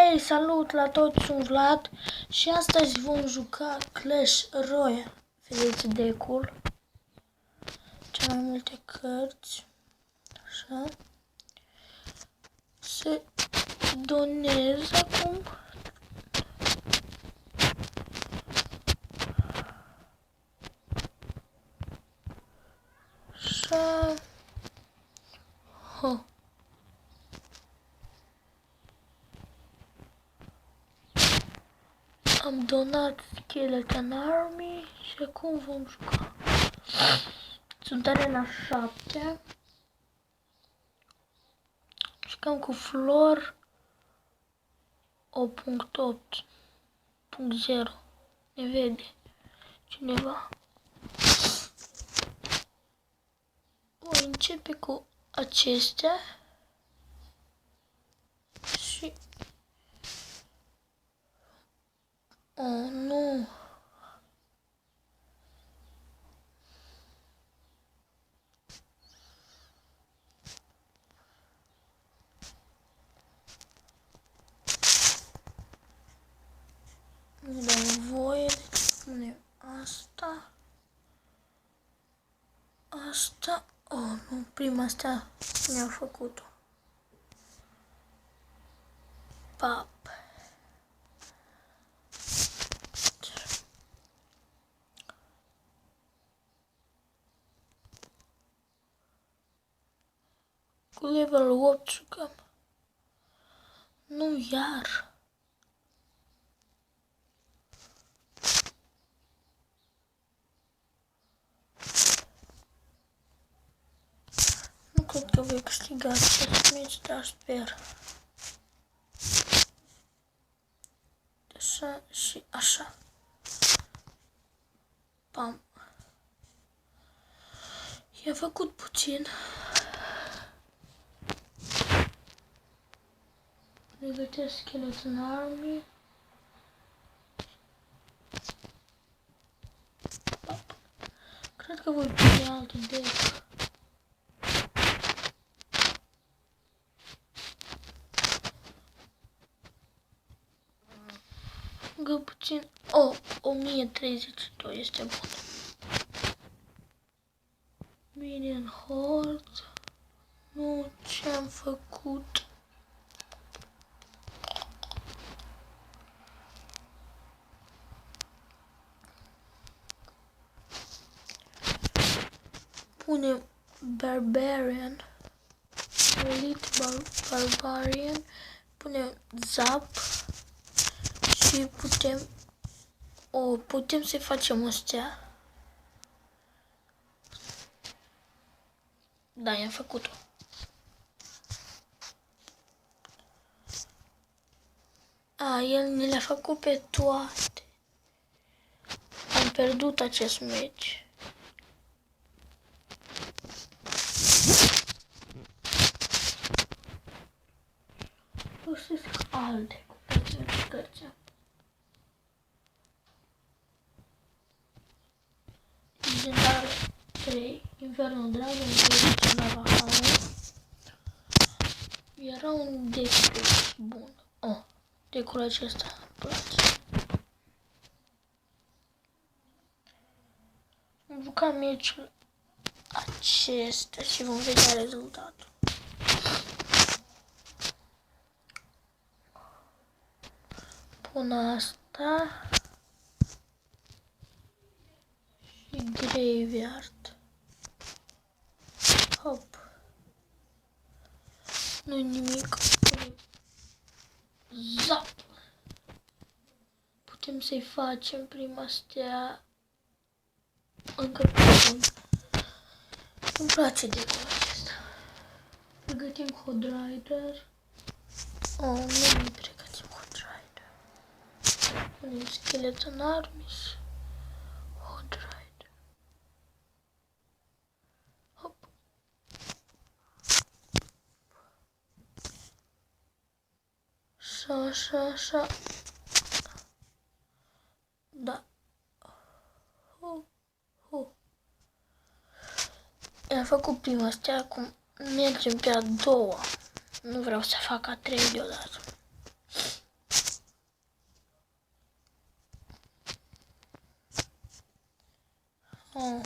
Hei, salut la toți, sunt Vlad și astăzi vom juca Clash Royale. Vedeți deck-ul, cele mai multe cărți, așa. Se donez acum. Așa. Ha. Am donat Skeleton Army și acum vom juca. Sunt arena 7. Jucăm cu Flor 8.8.0. Ne vede cineva. Voi începe cu acestea și... Oh, nu! Nu dau voie, deci punem asta. Asta. Oh, nu, prima asta mi-a făcut-o. Pap. Cu level 8 jucăm. Nu iar. Nu cred că voi câștiga acest meci, dar sper. Așa și așa. Pam. I-a făcut puțin. Pregătesc Skeleton Army. Pap. Cred că voi pune alt deck. Încă puțin. Oh, 1032 este bun. Minion Horde. Nu, ce-am făcut? Punem Barbarian. Elite Barbarian. Punem Zap. Și putem să facem astea. Da, i-am făcut-o. El ne le-a făcut pe toate. Am pierdut acest meci. Folosesc alte cu puține cărți. Legendare 3, Infernul Dragon, Legendara Haul. Era un deck bun. Oh, deck-ul acesta îmi place. Vom juca meciul acesta și vom vedea rezultatul. Pun asta. Și Graveyard. Hop. Nu nimic. Zap. Putem să-i facem prima stea. Încă puțin. Îmi place decorul acesta. Pregătim Horde Rider. Oh, nu pregătim Horde Rider. Punem Skeleton Army. Horde Rider. Hop. Așa. Da. I-am făcut prima stea, acum mergem pe a doua. Nu vreau să fac a treia deodată. Oh.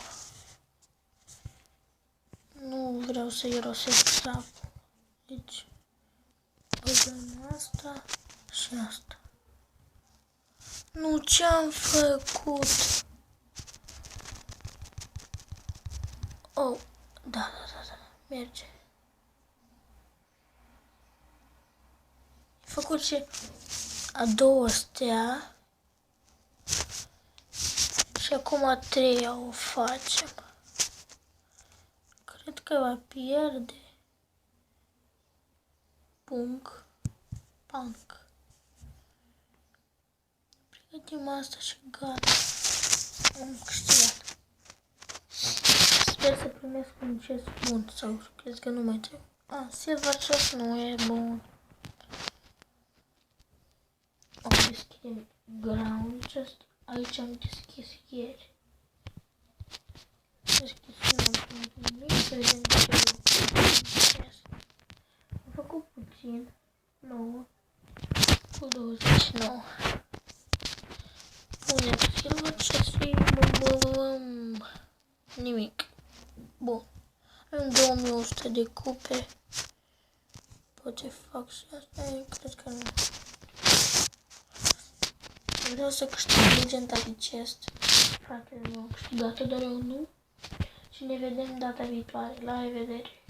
Nu vreau să irosesc sapul. Deci, băgăm asta și asta. Nu, ce-am făcut? Oh, da, merge. Am făcut și a doua stea. Și acum a treia o facem. Cred că va pierde. Punk. Pregătim asta și gata. Am câștigat. Sper să primesc un chest bun sau crezi că nu mai trebuie. Silver chest nu e bun. O deschidem ground chest. Aici am deschis ieri. Deschis nimic, să vedem ce am făcut puțin. 9 cu 29. Punem silver chest și nimic. Bun. Avem 2100 de cupe. Poate fac și asta, cred că nu. Vreau să câștig Legendary Chest. Fratele meu a câștigat-o, dar eu nu. Și ne vedem data viitoare. La revedere!